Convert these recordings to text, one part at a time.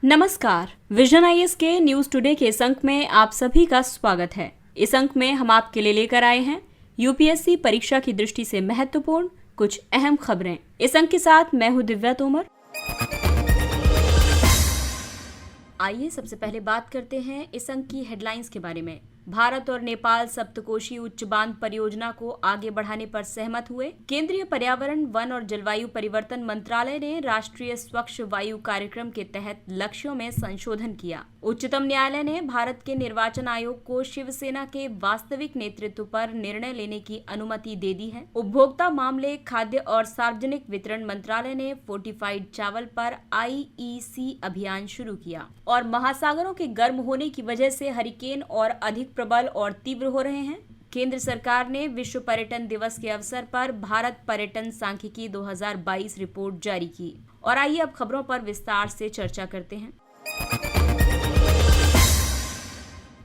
नमस्कार। Vision IAS के news today के इस अंक में आप सभी का स्वागत है। इस अंक में हम आपके लिए लेकर आए हैं यूपीएससी परीक्षा की दृष्टि से महत्वपूर्ण कुछ अहम खबरें। इस अंक के साथ मैं हूं दिव्या तोमर। आइए सबसे पहले बात करते हैं इस अंक की हेडलाइंस के बारे में। भारत और नेपाल सप्तकोशी उच्च बांध परियोजना को आगे बढ़ाने पर सहमत हुए। केंद्रीय पर्यावरण, वन और जलवायु परिवर्तन मंत्रालय ने राष्ट्रीय स्वच्छ वायु कार्यक्रम के तहत लक्ष्यों में संशोधन किया। उच्चतम न्यायालय ने भारत के निर्वाचन आयोग को शिवसेना के वास्तविक नेतृत्व पर निर्णय लेने की अनुमति दे दी है। उपभोक्ता मामले, खाद्य और सार्वजनिक वितरण मंत्रालय ने फोर्टिफाइड चावल पर IEC अभियान शुरू किया। और महासागरों के गर्म होने की वजह से हरिकेन और अधिक प्रबल और तीव्र हो रहे हैं। केंद्र सरकार ने विश्व पर्यटन दिवस के अवसर पर भारत पर्यटन सांख्यिकी 2022 रिपोर्ट जारी की। और आइए अब खबरों पर विस्तार से चर्चा करते हैं।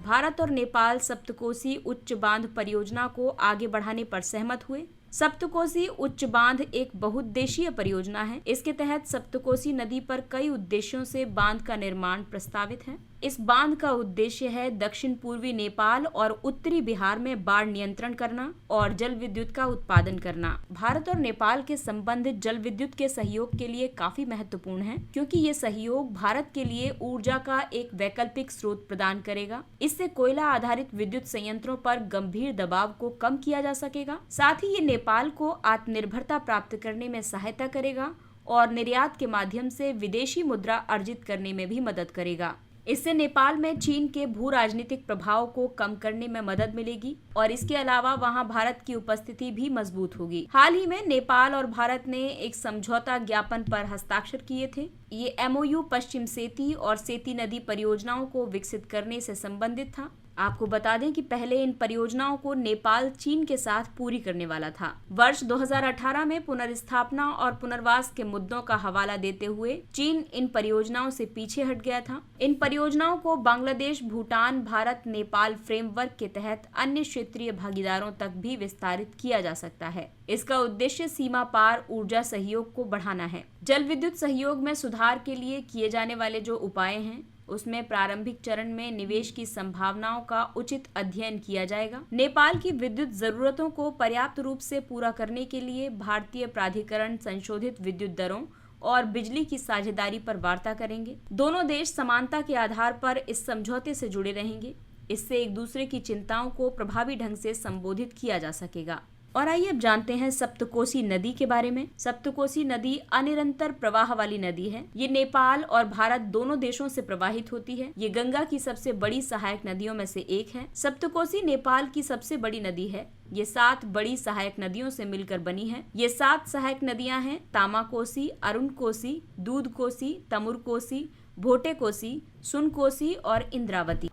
भारत और नेपाल सप्तकोशी उच्च बांध परियोजना को आगे बढ़ाने पर सहमत हुए। सप्तकोशी उच्च बांध एक बहुउद्देशीय परियोजना है। इसके तहत सप्तकोशी नदी पर कई उद्देश्यों से बांध का निर्माण प्रस्तावित है। इस बांध का उद्देश्य है दक्षिण पूर्वी नेपाल और उत्तरी बिहार में बाढ़ नियंत्रण करना और जल विद्युत का उत्पादन करना। भारत और नेपाल के संबंध जल विद्युत के सहयोग के लिए काफी महत्वपूर्ण है, क्योंकि ये सहयोग भारत के लिए ऊर्जा का एक वैकल्पिक स्रोत प्रदान करेगा। इससे कोयला आधारित विद्युत संयंत्रों पर गंभीर दबाव को कम किया जा सकेगा। साथ ही ये नेपाल को आत्मनिर्भरता प्राप्त करने में सहायता करेगा और निर्यात के माध्यम से विदेशी मुद्रा अर्जित करने में भी मदद करेगा। इससे नेपाल में चीन के भू राजनीतिक प्रभाव को कम करने में मदद मिलेगी और इसके अलावा वहां भारत की उपस्थिति भी मजबूत होगी। हाल ही में नेपाल और भारत ने एक समझौता ज्ञापन पर हस्ताक्षर किए थे। ये MOU पश्चिम सेती और सेती नदी परियोजनाओं को विकसित करने से संबंधित था। आपको बता दें कि पहले इन परियोजनाओं को नेपाल चीन के साथ पूरी करने वाला था। वर्ष 2018 में पुनर्स्थापना और पुनर्वास के मुद्दों का हवाला देते हुए चीन इन परियोजनाओं से पीछे हट गया था। इन परियोजनाओं को बांग्लादेश, भूटान, भारत, नेपाल फ्रेमवर्क के तहत अन्य क्षेत्रीय भागीदारों तक भी विस्तारित किया जा सकता है। इसका उद्देश्य सीमा पार ऊर्जा सहयोग को बढ़ाना है। जल विद्युत सहयोग में सुधार के लिए किए जाने वाले जो उपाय हैं, उसमें प्रारंभिक चरण में निवेश की संभावनाओं का उचित अध्ययन किया जाएगा। नेपाल की विद्युत जरूरतों को पर्याप्त रूप से पूरा करने के लिए भारतीय प्राधिकरण संशोधित विद्युत दरों और बिजली की साझेदारी पर वार्ता करेंगे। दोनों देश समानता के आधार पर इस समझौते से जुड़े रहेंगे। इससे एक दूसरे की चिंताओं को प्रभावी ढंग से संबोधित किया जा सकेगा। और आइए अब जानते हैं सप्तकोशी नदी के बारे में। सप्तकोशी नदी अनिरंतर प्रवाह वाली नदी है। ये नेपाल और भारत दोनों देशों से प्रवाहित होती है। ये गंगा की सबसे बड़ी सहायक नदियों में से एक है। सप्तकोशी नेपाल की सबसे बड़ी नदी है। ये 7 बड़ी सहायक नदियों से मिलकर बनी है। ये 7 सहायक नदियां हैं: तामाकोशी, अरुण कोशी, दूध कोशी, तमुर कोशी, भोटे कोशी, सुन कोशी और इंद्रावती।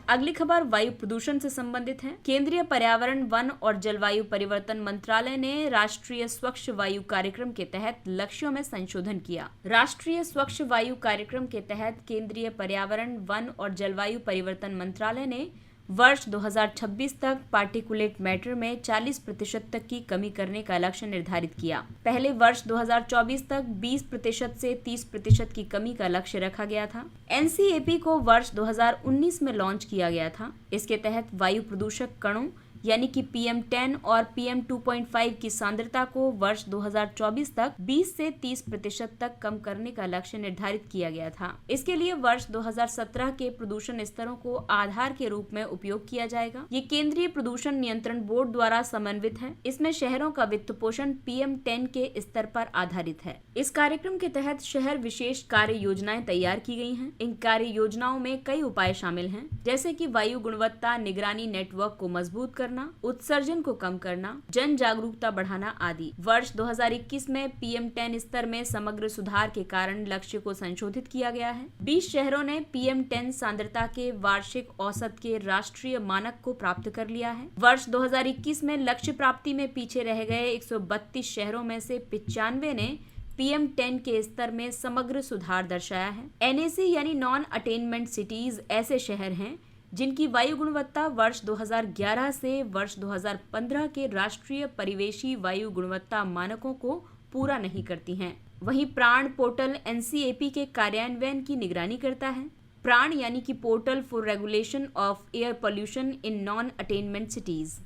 अगली खबर वायु प्रदूषण से संबंधित है। केंद्रीय पर्यावरण, वन और जलवायु परिवर्तन मंत्रालय ने राष्ट्रीय स्वच्छ वायु कार्यक्रम के तहत लक्ष्यों में संशोधन किया। राष्ट्रीय स्वच्छ वायु कार्यक्रम के तहत केंद्रीय पर्यावरण, वन और जलवायु परिवर्तन मंत्रालय ने वर्ष 2026 तक पार्टिकुलेट मैटर में 40% तक की कमी करने का लक्ष्य निर्धारित किया। पहले वर्ष 2024 तक 20% से 30% की कमी का लक्ष्य रखा गया था। NCAP को वर्ष 2019 में लॉन्च किया गया था। इसके तहत वायु प्रदूषक कणों यानी कि PM10 और PM2.5 की सांद्रता को वर्ष 2024 तक 20 से 30% तक कम करने का लक्ष्य निर्धारित किया गया था। इसके लिए वर्ष 2017 के प्रदूषण स्तरों को आधार के रूप में उपयोग किया जाएगा। ये केंद्रीय प्रदूषण नियंत्रण बोर्ड द्वारा समन्वित है। इसमें शहरों का वित्त पोषण PM10 के स्तर पर आधारित है। इस कार्यक्रम के तहत शहर विशेष कार्य योजनाएं तैयार की गई हैं। इन कार्य योजनाओं में कई उपाय शामिल हैं, जैसे कि वायु गुणवत्ता निगरानी नेटवर्क को मजबूत करना, उत्सर्जन को कम करना, जन जागरूकता बढ़ाना आदि। वर्ष 2021 में PM10 स्तर में समग्र सुधार के कारण लक्ष्य को संशोधित किया गया है। 20 शहरों ने PM10 सांद्रता के वार्षिक औसत के राष्ट्रीय मानक को प्राप्त कर लिया है। वर्ष 2021 में लक्ष्य प्राप्ति में पीछे रह गए 132 शहरों में से 95 ने PM10 के स्तर में समग्र सुधार दर्शाया है। NAC यानी नॉन अटेनमेंट सिटीज ऐसे शहर हैं जिनकी वायु गुणवत्ता वर्ष 2011 से वर्ष 2015 के राष्ट्रीय परिवेशी वायु गुणवत्ता मानकों को पूरा नहीं करती हैं। वहीं प्राण पोर्टल NCAP के कार्यान्वयन की निगरानी करता है। प्राण यानी कि portal for regulation of air pollution in non attainment cities.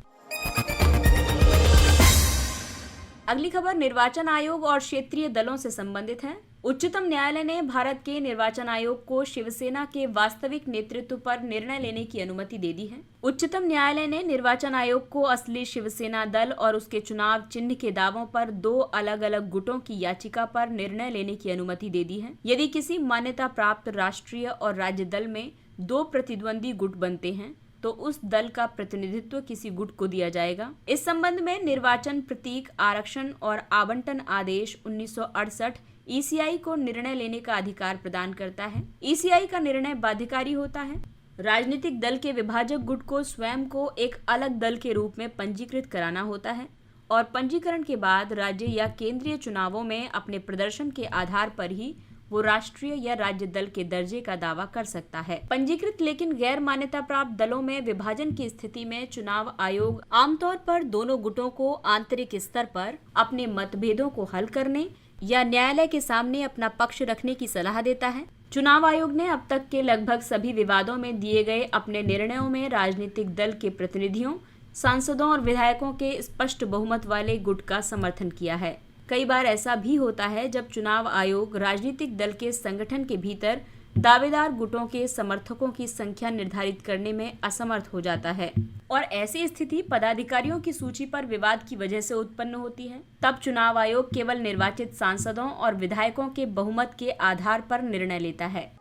अगली खबर निर्वाचन आयोग और क्षेत्रीय दलों से संबंधित है। उच्चतम न्यायालय ने भारत के निर्वाचन आयोग को शिवसेना के वास्तविक नेतृत्व पर निर्णय लेने की अनुमति दे दी है। उच्चतम न्यायालय ने निर्वाचन आयोग को असली शिवसेना दल और उसके चुनाव चिन्ह के दावों पर 2 अलग अलग गुटों की याचिका पर निर्णय लेने की अनुमति दे दी है। यदि किसी मान्यता प्राप्त राष्ट्रीय और राज्य दल में 2 प्रतिद्वंदी गुट बनते हैं तो उस दल का प्रतिनिधित्व किसी गुट को दिया जाएगा। इस संबंध में निर्वाचन प्रतीक आरक्षण और आवंटन आदेश 1968 ECI को निर्णय लेने का अधिकार प्रदान करता है। ECI का निर्णय बाध्यकारी होता है। राजनीतिक दल के विभाजक गुट को स्वयं को एक अलग दल के रूप में पंजीकृत कराना होता है और पंजीकरण के बाद राज्य या केंद्रीय चुनावों में अपने प्रदर्शन के आधार पर ही वो राष्ट्रीय या राज्य दल के दर्जे का दावा कर सकता है। पंजीकृत लेकिन गैर मान्यता प्राप्त दलों में विभाजन की स्थिति में चुनाव आयोग आमतौर पर दोनों गुटों को आंतरिक स्तर पर अपने मतभेदों को हल करने या न्यायालय के सामने अपना पक्ष रखने की सलाह देता है। चुनाव आयोग ने अब तक के लगभग सभी विवादों में दिए गए अपने निर्णयों में राजनीतिक दल के प्रतिनिधियों, सांसदों और विधायकों के स्पष्ट बहुमत वाले गुट का समर्थन किया है। कई बार ऐसा भी होता है जब चुनाव आयोग राजनीतिक दल के संगठन के भीतर दावेदार गुटों के समर्थकों की संख्या निर्धारित करने में असमर्थ हो जाता है और ऐसी स्थिति पदाधिकारियों की सूची पर विवाद की वजह से उत्पन्न होती है। तब चुनाव आयोग केवल निर्वाचित सांसदों और विधायकों के बहुमत के आधार पर निर्णय लेता है।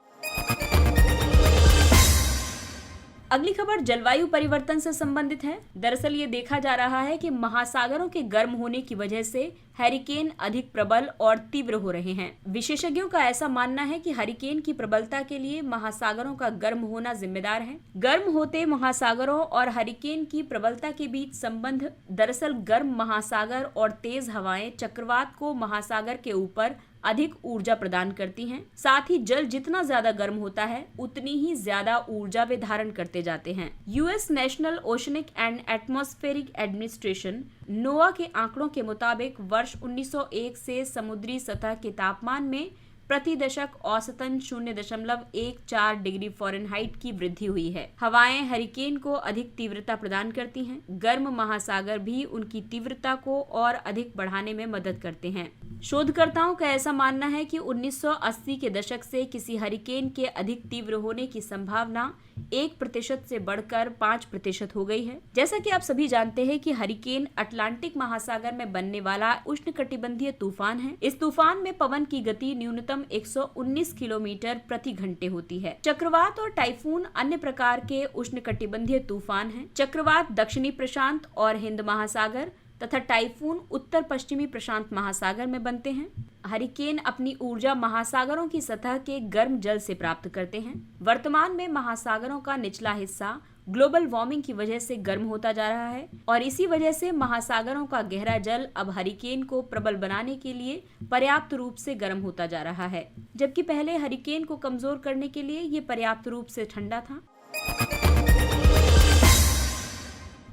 अगली खबर जलवायु परिवर्तन से संबंधित है। दरअसल ये देखा जा रहा है कि महासागरों के गर्म होने की वजह से हरिकेन अधिक प्रबल और तीव्र हो रहे हैं। विशेषज्ञों का ऐसा मानना है कि हरिकेन की प्रबलता के लिए महासागरों का गर्म होना जिम्मेदार है। गर्म होते महासागरों और हरिकेन की प्रबलता के बीच संबंध दरअसल गर्म महासागर और तेज हवाएं चक्रवात को महासागर के ऊपर अधिक ऊर्जा प्रदान करती हैं। साथ ही जल जितना ज्यादा गर्म होता है उतनी ही ज्यादा ऊर्जा वे धारण करते जाते हैं। US national oceanic and atmospheric administration नोआ के आंकड़ों के मुताबिक वर्ष 1901 से समुद्री सतह के तापमान में प्रति दशक औसतन 0.14 डिग्री फ़ारेनहाइट की वृद्धि हुई है। हवाएं हरिकेन को अधिक तीव्रता प्रदान करती हैं। गर्म महासागर भी उनकी तीव्रता को और अधिक बढ़ाने में मदद करते हैं। शोधकर्ताओं का ऐसा मानना है कि 1980 के दशक से किसी हरिकेन के अधिक तीव्र होने की संभावना 1% से बढ़कर 5% हो गई है। जैसा कि आप सभी जानते हैं कि हरिकेन अटलांटिक महासागर में बनने वाला उष्णकटिबंधीय तूफान है। इस तूफान में पवन की गति न्यूनतम 119 किलोमीटर प्रति घंटे होती है। चक्रवात और टाइफून अन्य प्रकार के उष्णकटिबंधीय तूफान हैं। चक्रवात दक्षिणी प्रशांत और हिंद महासागर तथा टाइफून उत्तर पश्चिमी प्रशांत महासागर में बनते हैं। हरिकेन अपनी ऊर्जा महासागरों की सतह के गर्म जल से प्राप्त करते हैं। वर्तमान में महासागरों का निचला हिस्सा ग्लोबल वार्मिंग की वजह से गर्म होता जा रहा है और इसी वजह से महासागरों का गहरा जल अब हरिकेन को प्रबल बनाने के लिए पर्याप्त रूप से गर्म होता जा रहा है, जबकि पहले हरिकेन को कमजोर करने के लिए ये पर्याप्त रूप से ठंडा था।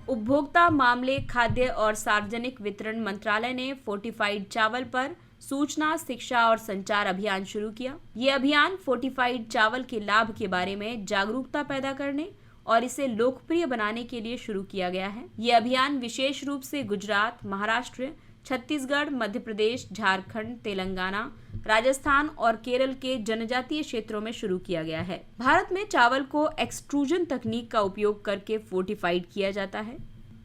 उपभोक्ता मामले, खाद्य और सार्वजनिक वितरण मंत्रालय ने फोर्टिफाइड चावल पर सूचना, शिक्षा और संचार अभियान शुरू किया। ये अभियान फोर्टिफाइड चावल के लाभ के बारे में जागरूकता पैदा करने और इसे लोकप्रिय बनाने के लिए शुरू किया गया है। ये अभियान विशेष रूप से गुजरात, महाराष्ट्र, छत्तीसगढ़, मध्य प्रदेश, झारखंड, तेलंगाना, राजस्थान और केरल के जनजातीय क्षेत्रों में शुरू किया गया है। भारत में चावल को एक्सट्रूजन तकनीक का उपयोग करके फोर्टिफाइड किया जाता है।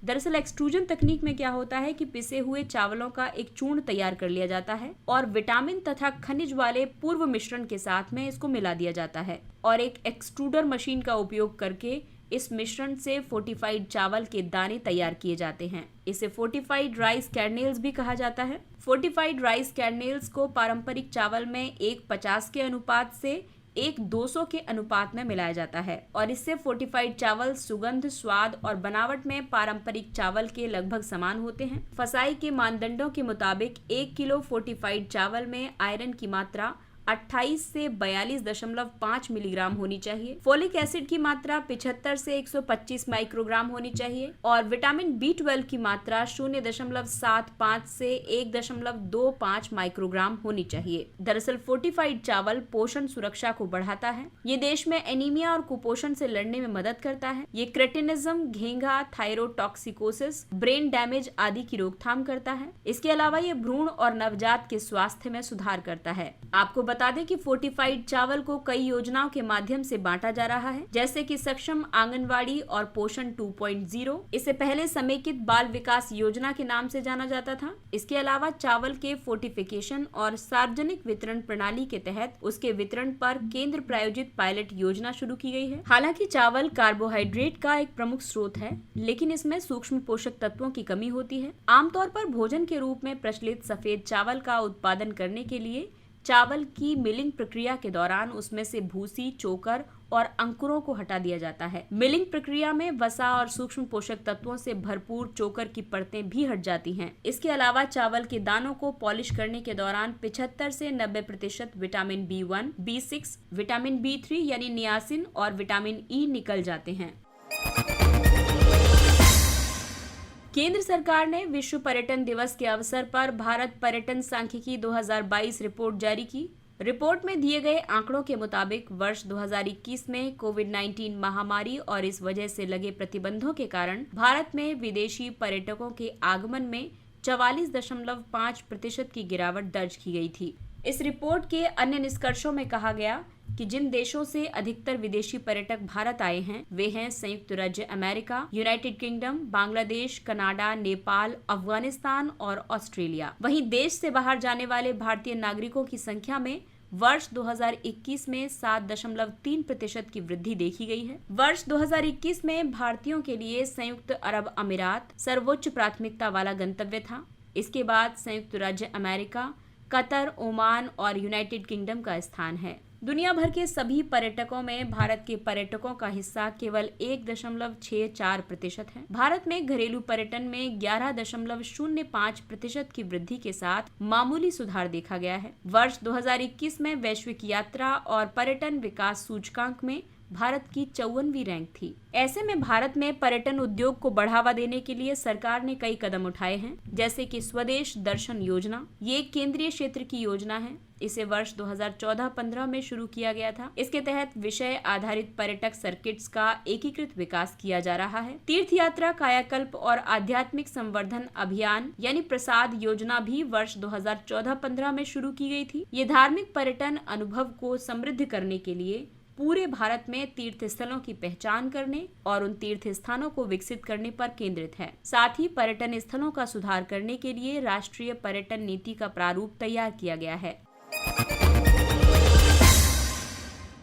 दरअसल एक्सट्रूजन तकनीक में क्या होता है कि पिसे हुए चावलों का एक चूर्ण तैयार कर लिया जाता है और विटामिन तथा खनिज वाले पूर्व मिश्रण के साथ में इसको मिला दिया जाता है और एक एक्सट्रूडर मशीन का उपयोग करके इस मिश्रण से फोर्टिफाइड चावल के दाने तैयार किए जाते हैं। इसे फोर्टिफाइड राइस कैरनेल्स भी कहा जाता है। फोर्टिफाइड राइस कैरनेल्स को पारंपरिक चावल में 1:50 के अनुपात से 1:200 के अनुपात में मिलाया जाता है और इससे फोर्टिफाइड चावल सुगंध, स्वाद और बनावट में पारंपरिक चावल के लगभग समान होते हैं। फसाई के मानदंडों के मुताबिक 1 किलो फोर्टिफाइड चावल में आयरन की मात्रा 28 से 42.5 मिलीग्राम होनी चाहिए। फोलिक एसिड की मात्रा 75 से 125 माइक्रोग्राम होनी चाहिए और विटामिन B12 की मात्रा 0.75 से 1.25 माइक्रोग्राम होनी चाहिए। दरअसल फोर्टिफाइड चावल पोषण सुरक्षा को बढ़ाता है। ये देश में एनीमिया और कुपोषण से लड़ने में मदद करता है। ये क्रेटिनिज्म, घेंघा, थायरोटॉक्सिकोसिस, ब्रेन डैमेज आदि की रोकथाम करता है। इसके अलावा ये भ्रूण और नवजात के स्वास्थ्य में सुधार करता है। आपको बता दें कि फोर्टिफाइड चावल को कई योजनाओं के माध्यम से बांटा जा रहा है, जैसे कि सक्षम आंगनवाड़ी और पोषण 2.0। इससे पहले समेकित बाल विकास योजना के नाम से जाना जाता था। इसके अलावा चावल के फोर्टिफिकेशन और सार्वजनिक वितरण प्रणाली के तहत उसके वितरण पर केंद्र प्रायोजित पायलट योजना शुरू की गई है। हालांकि चावल कार्बोहाइड्रेट का एक प्रमुख स्रोत है, लेकिन इसमें सूक्ष्म पोषक तत्वों की कमी होती है। आमतौर पर भोजन के रूप में प्रचलित सफेद चावल का उत्पादन करने के लिए चावल की मिलिंग प्रक्रिया के दौरान उसमें से भूसी, चोकर और अंकुरों को हटा दिया जाता है। मिलिंग प्रक्रिया में वसा और सूक्ष्म पोषक तत्वों से भरपूर चोकर की परतें भी हट जाती हैं। इसके अलावा चावल के दानों को पॉलिश करने के दौरान 75 से 90% vitamin B1, B6, vitamin B3 यानी नियासिन और विटामिन E निकल जाते हैं। केंद्र सरकार ने विश्व पर्यटन दिवस के अवसर पर भारत पर्यटन सांख्यिकी 2022 रिपोर्ट जारी की। रिपोर्ट में दिए गए आंकड़ों के मुताबिक वर्ष 2021 में कोविड-19 महामारी और इस वजह से लगे प्रतिबंधों के कारण भारत में विदेशी पर्यटकों के आगमन में 44.5% की गिरावट दर्ज की गई थी। इस रिपोर्ट के अन्य निष्कर्षों में कहा गया कि जिन देशों से अधिकतर विदेशी पर्यटक भारत आए हैं वे हैं संयुक्त राज्य America, United kingdom, Bangladesh, Canada, Nepal, Afghanistan और ऑस्ट्रेलिया। वहीं देश से बाहर जाने वाले भारतीय नागरिकों की संख्या में वर्ष 2021 में 7.3% की वृद्धि देखी गई है। वर्ष 2021 में भारतीयों के लिए संयुक्त अरब अमीरात सर्वोच्च प्राथमिकता वाला गंतव्य था। इसके बाद संयुक्त राज्य अमेरिका, कतर, ओमान और यूनाइटेड किंगडम का स्थान है। दुनिया भर के सभी पर्यटकों में भारत के पर्यटकों का हिस्सा केवल 1.64% है। भारत में घरेलू पर्यटन में 11.05% की वृद्धि के साथ मामूली सुधार देखा गया है। वर्ष 2021 में वैश्विक यात्रा और पर्यटन विकास सूचकांक में भारत की 54वीं रैंक थी। ऐसे में भारत में पर्यटन उद्योग को बढ़ावा देने के लिए सरकार ने कई कदम उठाए हैं, जैसे कि स्वदेश दर्शन योजना। ये एक केंद्रीय क्षेत्र की योजना है। इसे वर्ष 2014-15 में शुरू किया गया था। इसके तहत विषय आधारित पर्यटक सर्किट्स का एकीकृत विकास किया जा रहा है। तीर्थ यात्रा, कायाकल्प और आध्यात्मिक संवर्धन अभियान यानी प्रसाद योजना भी वर्ष 2014-15 में शुरू की गई थी। ये धार्मिक पर्यटन अनुभव को समृद्ध करने के लिए पूरे भारत में तीर्थ स्थलों की पहचान करने और उन तीर्थ स्थानों को विकसित करने पर केंद्रित है। साथ ही पर्यटन स्थलों का सुधार करने के लिए राष्ट्रीय पर्यटन नीति का प्रारूप तैयार किया गया है।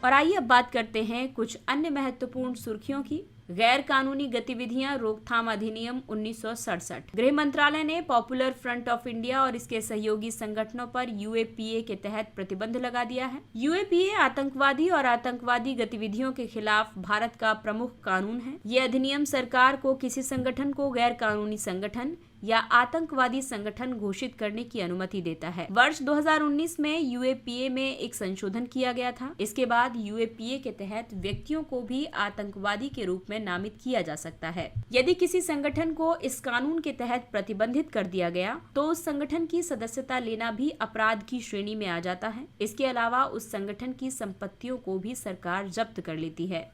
और आइए अब बात करते हैं कुछ अन्य महत्वपूर्ण सुर्खियों की। गैर कानूनी गतिविधियां रोकथाम अधिनियम 1967। गृह मंत्रालय ने पॉपुलर फ्रंट ऑफ इंडिया और इसके सहयोगी संगठनों पर UAPA के तहत प्रतिबंध लगा दिया है। UAPA आतंकवादी और आतंकवादी गतिविधियों के खिलाफ भारत का प्रमुख कानून है। ये अधिनियम सरकार को किसी संगठन को गैर कानूनी संगठन या आतंकवादी संगठन घोषित करने की अनुमति देता है। वर्ष 2019 में UAPA में एक संशोधन किया गया था। इसके बाद UAPA के तहत व्यक्तियों को भी आतंकवादी के रूप में नामित किया जा सकता है। यदि किसी संगठन को इस कानून के तहत प्रतिबंधित कर दिया गया तो उस संगठन की सदस्यता लेना भी अपराध की श्रेणी में आ जाता है। इसके अलावा उस संगठन की संपत्तियों को भी सरकार जब्त कर लेती है।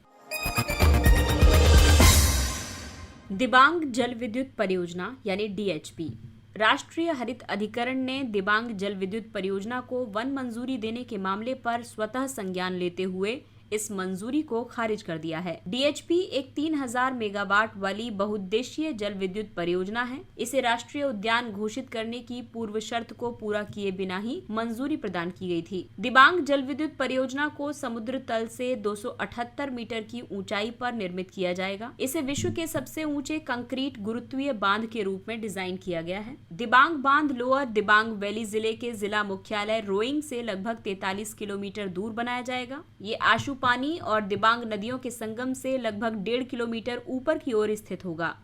दिबांग जल विद्युत परियोजना यानी DHP। राष्ट्रीय हरित अधिकरण ने दिबांग जल विद्युत परियोजना को वन मंजूरी देने के मामले पर स्वतः संज्ञान लेते हुए इस मंजूरी को खारिज कर दिया है। DHP एक 3000 मेगावाट वाली बहुउद्देशीय जल विद्युत परियोजना है। इसे राष्ट्रीय उद्यान घोषित करने की पूर्व शर्त को पूरा किए बिना ही मंजूरी प्रदान की गई थी। दिबांग जल विद्युत परियोजना को समुद्र तल से 278 मीटर की ऊंचाई पर निर्मित किया जाएगा। इसे विश्व के सबसे ऊंचे कंक्रीट गुरुत्वीय बांध के रूप में डिजाइन किया गया है। दिबांग बांध लोअर दिबांग वैली जिले के जिला मुख्यालय रोइंग से लगभग 43 किलोमीटर दूर बनाया जाएगा। ये आशु पानी और दिबांग नदियों के संगम से लगभग 1.5 किलोमीटर ऊपर की ओर स्थित होगा।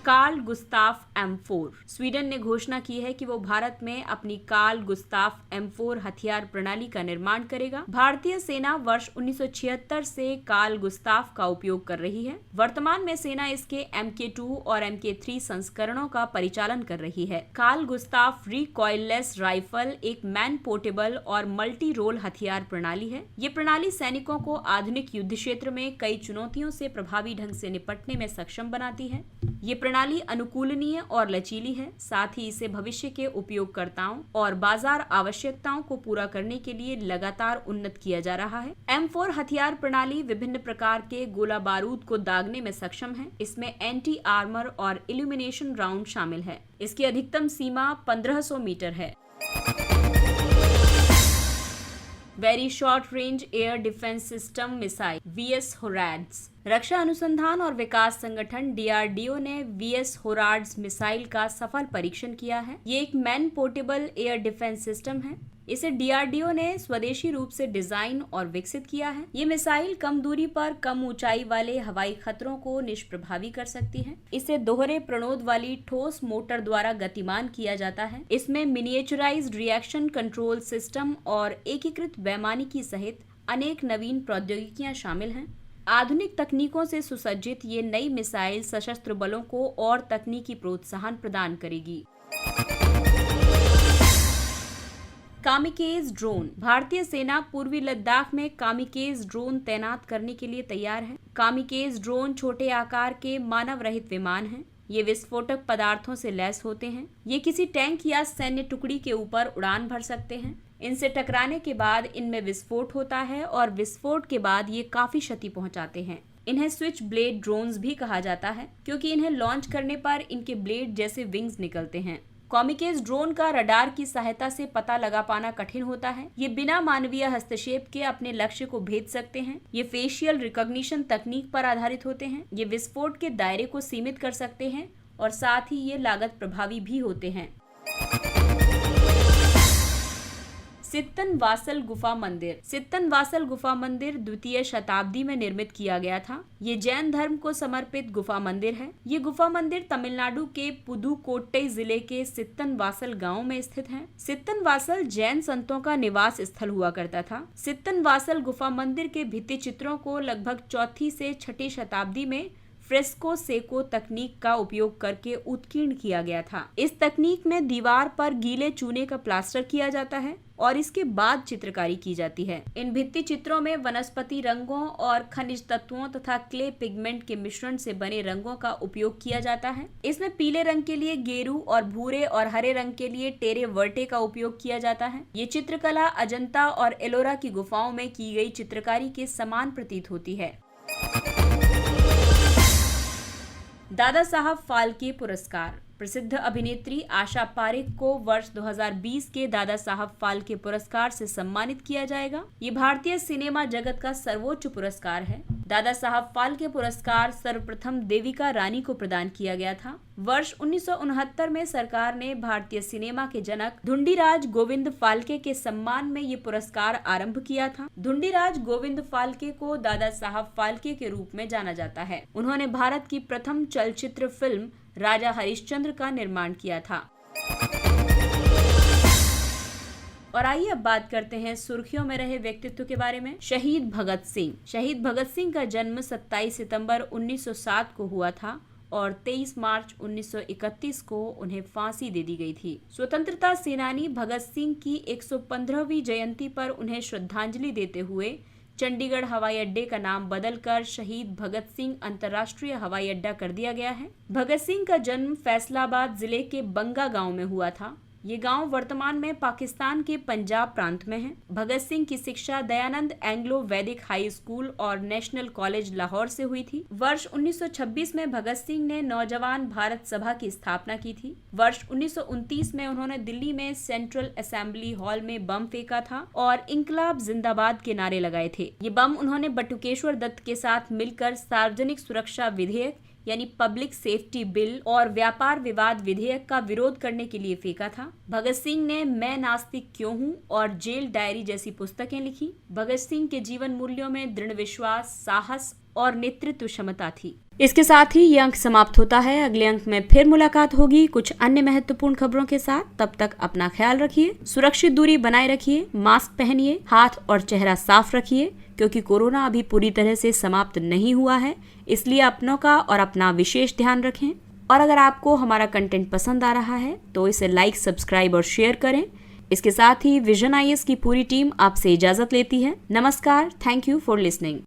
Carl Gustaf M4। स्वीडन ने घोषणा की है कि वो भारत में अपनी कार्ल गुस्ताफ M4 हथियार प्रणाली का निर्माण करेगा। भारतीय सेना वर्ष 1976 से कार्ल गुस्ताफ का उपयोग कर रही है। वर्तमान में सेना इसके MK2 और MK3 संस्करणों का परिचालन कर रही है। कार्ल गुस्ताफ रिकॉइललेस राइफल एक मैन पोर्टेबल और मल्टी रोल हथियार प्रणाली है। ये प्रणाली सैनिकों को आधुनिक युद्ध क्षेत्र में कई चुनौतियों से प्रभावी ढंग से निपटने में सक्षम बनाती है। ये प्रणाली अनुकूलनीय और लचीली है, साथ ही इसे भविष्य के उपयोगकर्ताओं और बाजार आवश्यकताओं को पूरा करने के लिए लगातार उन्नत किया जा रहा है। M4 हथियार प्रणाली विभिन्न प्रकार के गोला बारूद को दागने में सक्षम है। इसमें एंटी आर्मर और इल्यूमिनेशन राउंड शामिल है। इसकी अधिकतम सीमा 1500 मीटर है। Very short range air defence system missile VS होराड्स। रक्षा अनुसंधान और विकास संगठन DRDO ने VS होराड्स मिसाइल का सफल परीक्षण किया है। ये एक man portable air defence system है। इसे DRDO ने स्वदेशी रूप से डिजाइन और विकसित किया है। ये मिसाइल कम दूरी पर कम ऊंचाई वाले हवाई खतरों को निष्प्रभावी कर सकती है। इसे दोहरे प्रणोद वाली ठोस मोटर द्वारा गतिमान किया जाता है। इसमें मिनिएचराइज्ड रिएक्शन कंट्रोल सिस्टम और एकीकृत वैमानिकी सहित अनेक नवीन प्रौद्योगिकियां शामिल हैं। आधुनिक तकनीकों से सुसज्जित ये नई मिसाइल सशस्त्र बलों को और तकनीकी प्रोत्साहन प्रदान करेगी। Kamikaze drone. भारतीय सेना पूर्वी लद्दाख में कामिकेज ड्रोन तैनात करने के लिए तैयार है। कामिकेज ड्रोन छोटे आकार के मानव रहित विमान हैं। ये विस्फोटक पदार्थों से लैस होते हैं। ये किसी टैंक या सैन्य टुकड़ी के ऊपर उड़ान भर सकते हैं। इनसे टकराने के बाद इनमें विस्फोट होता है और विस्फोट के बाद ये काफी क्षति पहुंचाते हैं। इन्हें स्विच ब्लेड ड्रोन्स भी कहा जाता है, क्योंकि इन्हें लॉन्च करने पर इनके ब्लेड जैसे विंग्स निकलते हैं। कामिकेज ड्रोन का रडार की सहायता से पता लगा पाना कठिन होता है। ये बिना मानवीय हस्तक्षेप के अपने लक्ष्य को भेद सकते हैं। ये फेशियल रिकॉग्निशन तकनीक पर आधारित होते हैं। ये विस्फोट के दायरे को सीमित कर सकते हैं और साथ ही ये लागत प्रभावी भी होते हैं। सित्तनवासल गुफा मंदिर। सित्तनवासल गुफा मंदिर द्वितीय शताब्दी में निर्मित किया गया था। ये जैन धर्म को समर्पित गुफा मंदिर है। ये गुफा मंदिर तमिलनाडु के पुदुकोट्टई जिले के सित्तनवासल गांव में स्थित है। सित्तनवासल जैन संतों का निवास स्थल हुआ करता था। सित्तनवासल गुफा मंदिर के भित्ति चित्रों को लगभग 4वीं से 6वीं शताब्दी में फ्रेस्को सेको तकनीक का उपयोग करके उत्कीर्ण किया गया था। इस तकनीक में दीवार पर गीले चूने का प्लास्टर किया जाता है और इसके बाद चित्रकारी की जाती है। इन भित्ति चित्रों में वनस्पति रंगों और खनिज तत्वों तथा क्ले पिगमेंट के मिश्रण से बने रंगों का उपयोग किया जाता है। इसमें पीले रंग के लिए गेरू और भूरे और हरे रंग के लिए टेरे वर्टे का उपयोग किया जाता है। ये चित्रकला अजंता और एलोरा की गुफाओं में की गई चित्रकारी के समान प्रतीत होती है। दादा साहब फाल्के पुरस्कार। प्रसिद्ध अभिनेत्री आशा पारेख को वर्ष 2020 के दादा साहब फाल्के पुरस्कार से सम्मानित किया जाएगा। ये भारतीय सिनेमा जगत का सर्वोच्च पुरस्कार है। दादा साहब फाल्के पुरस्कार सर्वप्रथम देविका रानी को प्रदान किया गया था। वर्ष 1969 में सरकार ने भारतीय सिनेमा के जनक धुंडीराज गोविंद फाल्के के सम्मान में ये पुरस्कार आरंभ किया था। धुंडीराज गोविंद फाल्के को दादा साहब फाल्के के रूप में जाना जाता है। उन्होंने भारत की प्रथम चलचित्र फिल्म राजा हरिश्चंद्र का निर्माण किया था। और आइए अब बात करते हैं सुर्खियों में रहे व्यक्तित्व के बारे में। शहीद भगत सिंह। शहीद भगत सिंह का जन्म 27 सितंबर 1907 को हुआ था और 23 मार्च 1931 को उन्हें फांसी दे दी गई थी। स्वतंत्रता सेनानी भगत सिंह की 115वीं जयंती पर उन्हें श्रद्धांजलि देते हुए चंडीगढ़ हवाई अड्डे का नाम बदलकर शहीद भगत सिंह अंतर्राष्ट्रीय हवाई अड्डा कर दिया गया है। भगत सिंह का जन्म फैसलाबाद जिले के बंगा गांव में हुआ था। ये गांव वर्तमान में पाकिस्तान के पंजाब प्रांत में है। भगत सिंह की शिक्षा दयानंद एंग्लो वैदिक हाई स्कूल और नेशनल कॉलेज लाहौर से हुई थी। वर्ष 1926 में भगत सिंह ने नौजवान भारत सभा की स्थापना की थी। वर्ष 1929 में उन्होंने दिल्ली में सेंट्रल असेंबली हॉल में बम फेंका था और इंकलाब जिंदाबाद के नारे लगाए थे। ये बम उन्होंने बटुकेश्वर दत्त के साथ मिलकर सार्वजनिक सुरक्षा विधेयक यानी पब्लिक सेफ्टी बिल और व्यापार विवाद विधेयक का विरोध करने के लिए फेंका था। भगत सिंह ने मैं नास्तिक क्यों हूँ और जेल डायरी जैसी पुस्तकें लिखी। भगत सिंह के जीवन मूल्यों में दृढ़ विश्वास, साहस और नेतृत्व क्षमता थी। इसके साथ ही ये अंक समाप्त होता है। अगले अंक में फिर मुलाकात होगी कुछ अन्य महत्वपूर्ण खबरों के साथ। तब तक अपना ख्याल रखिए, सुरक्षित दूरी बनाए रखिए, मास्क पहनिए, हाथ और चेहरा साफ रखिए, क्योंकि कोरोना अभी पूरी तरह से समाप्त नहीं हुआ है। इसलिए अपनों का और अपना विशेष ध्यान रखें। और अगर आपको हमारा कंटेंट पसंद आ रहा है तो इसे लाइक, सब्सक्राइब और शेयर करें। इसके साथ ही विजन IAS की पूरी टीम आपसे इजाजत लेती है। नमस्कार। Thank you for listening.